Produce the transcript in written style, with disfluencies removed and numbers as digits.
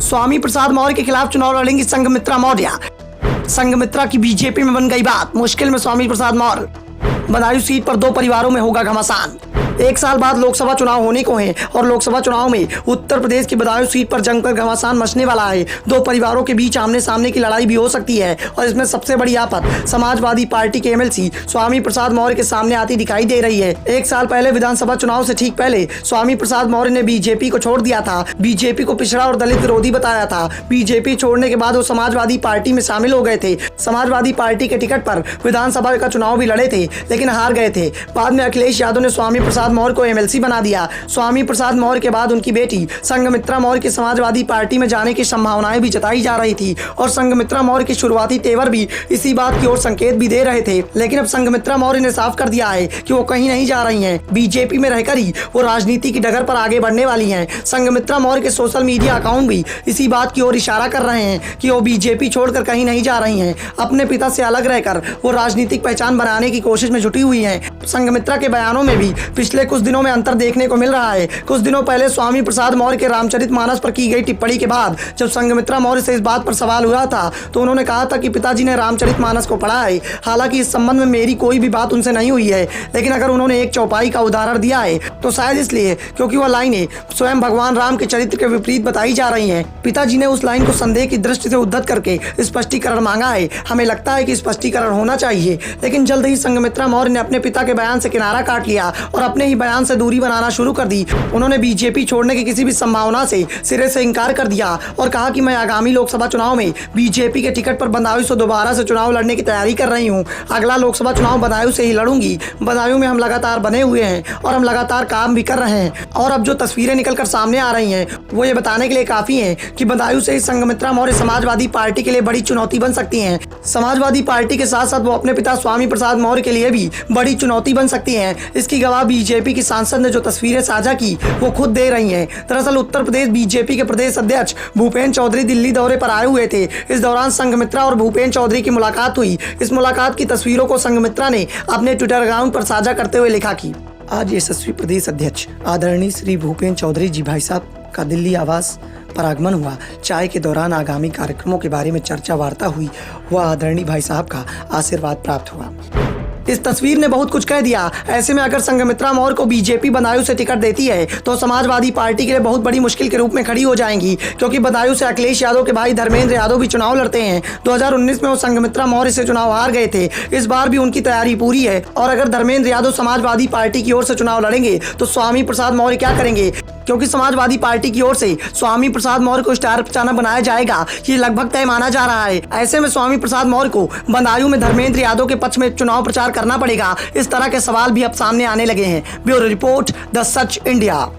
स्वामी प्रसाद मौर्य के खिलाफ चुनाव लड़ेंगी संघमित्रा मौर्य। संघमित्रा की बीजेपी में बन गई बात, मुश्किल में स्वामी प्रसाद मौर्य। बदायूं सीट पर दो परिवारों में होगा घमासान। एक साल बाद लोकसभा चुनाव होने को हैं और लोकसभा चुनाव में उत्तर प्रदेश की बदायूं सीट पर जमकर घमासान मचने वाला है। दो परिवारों के बीच आमने सामने की लड़ाई भी हो सकती है और इसमें सबसे बड़ी आफत समाजवादी पार्टी के एमएलसी स्वामी प्रसाद मौर्य के सामने आती दिखाई दे रही है। एक साल पहले विधानसभा चुनाव से ठीक पहले स्वामी प्रसाद मौर्य ने बीजेपी को छोड़ दिया था। बीजेपी को पिछड़ा और दलित विरोधी बताया था। बीजेपी छोड़ने के बाद वो समाजवादी पार्टी में शामिल हो गए थे। समाजवादी पार्टी के टिकट पर विधानसभा का चुनाव भी लड़े थे लेकिन हार गए थे। बाद में अखिलेश यादव ने स्वामी प्रसाद मौर्य को एमएलसी बना दिया। स्वामी प्रसाद मौर्य के बाद उनकी बेटी संघमित्रा मौर्य की समाजवादी पार्टी में जाने की संभावनाएं भी जताई जा रही थी और संघमित्रा मौर्य के शुरुआती तेवर भी इसी बात की ओर संकेत भी दे रहे थे। लेकिन अब संघमित्रा मौर्य ने साफ कर दिया है कि वो कहीं नहीं जा रही हैं। बीजेपी में रहकर ही वो राजनीति की डगर पर आगे बढ़ने वाली हैं। संघमित्रा मौर्य के सोशल मीडिया अकाउंट भी इसी बात की ओर इशारा कर रहे हैं कि वो बीजेपी छोड़कर कहीं नहीं जा रही हैं। अपने पिता से अलग रहकर वो राजनीतिक पहचान बनाने की कोशिश में जुटी हुई हैं। संघमित्रा के बयानों में भी पिछले कुछ दिनों में अंतर देखने को मिल रहा है। कुछ दिनों पहले स्वामी प्रसाद मौर्य के रामचरितमानस पर की गई टिप्पणी के बाद जब संघमित्रा मौर्य से इस बात पर सवाल हुआ था तो उन्होंने कहा था कि पिताजी ने रामचरितमानस को पढ़ा है। हालांकि इस संबंध में मेरी कोई भी बात उनसे नहीं हुई है, लेकिन अगर उन्होंने एक चौपाई का उदाहरण दिया है तो शायद इसलिए क्योंकि वह लाइनें स्वयं भगवान राम के चरित्र के विपरीत बताई जा रही हैं। पिताजी ने उस लाइन को संदेह की दृष्टि से उद्धत करके स्पष्टीकरण मांगा है। हमें लगता है कि स्पष्टीकरण होना चाहिए, लेकिन जल्द ही संघमित्रा मौर्य ने अपने पिता के बयान से किनारा काट लिया और अपने ही बयान से दूरी बनाना शुरू कर दी। उन्होंने बीजेपी छोड़ने की किसी भी संभावना से सिरे से इंकार कर दिया और कहा कि मैं आगामी लोकसभा चुनाव में बीजेपी के टिकट पर बदायूं से दोबारा से चुनाव लड़ने की तैयारी कर रही हूं। अगला लोकसभा चुनाव बदायूं से ही लड़ूंगी। बदायूं में हम लगातार बने हुए हैं और हम लगातार काम भी कर रहे हैं और अब जो तस्वीरें निकलकर सामने आ रही हैं वो ये बताने के लिए काफी है कि बदायूं से ही संघमित्रा मौर्य समाजवादी पार्टी के लिए बड़ी चुनौती बन सकती हैं। समाजवादी पार्टी के साथ साथ वो अपने पिता स्वामी प्रसाद मौर्य के लिए भी बड़ी चुनौती बन सकती हैं। इसकी गवाह बीजेपी की सांसद ने जो तस्वीरें साझा की वो खुद दे रही हैं। दरअसल उत्तर प्रदेश बीजेपी के प्रदेश अध्यक्ष भूपेंद्र चौधरी दिल्ली दौरे पर आए हुए थे। इस दौरान संघमित्रा और भूपेंद्र चौधरी की मुलाकात हुई। इस मुलाकात की तस्वीरों को संघमित्रा ने अपने ट्विटर अकाउंट पर साझा करते हुए लिखा कि आज यशस्वी प्रदेश अध्यक्ष आदरणीय श्री भूपेंद्र चौधरी जी भाई साहब का दिल्ली आवास पर आगमन हुआ। चाय के दौरान आगामी कार्यक्रमों के बारे में चर्चा वार्ता हुई। वह आदरणीय भाई साहब का आशीर्वाद प्राप्त हुआ। इस तस्वीर ने बहुत कुछ कह दिया। ऐसे में अगर संघमित्रा मौर्य को बीजेपी बदायूं से टिकट देती है तो समाजवादी पार्टी के लिए बहुत बड़ी मुश्किल के रूप में खड़ी हो जाएंगी, क्योंकि बदायूं से अखिलेश यादव के भाई धर्मेंद्र यादव भी चुनाव लड़ते हैं। 2019 में वो संघमित्रा मौर्य से चुनाव हार गए थे। इस बार भी उनकी तैयारी पूरी है और अगर धर्मेंद्र यादव समाजवादी पार्टी की ओर से चुनाव लड़ेंगे तो स्वामी प्रसाद मौर्य क्या करेंगे, क्योंकि समाजवादी पार्टी की ओर से स्वामी प्रसाद मौर्य को स्टार प्रचारक बनाया जाएगा, ये लगभग तय माना जा रहा है। ऐसे में स्वामी प्रसाद मौर्य को बदायूं में धर्मेंद्र यादव के पक्ष में चुनाव प्रचार करना पड़ेगा। इस तरह के सवाल भी अब सामने आने लगे हैं। Bureau report, the such India.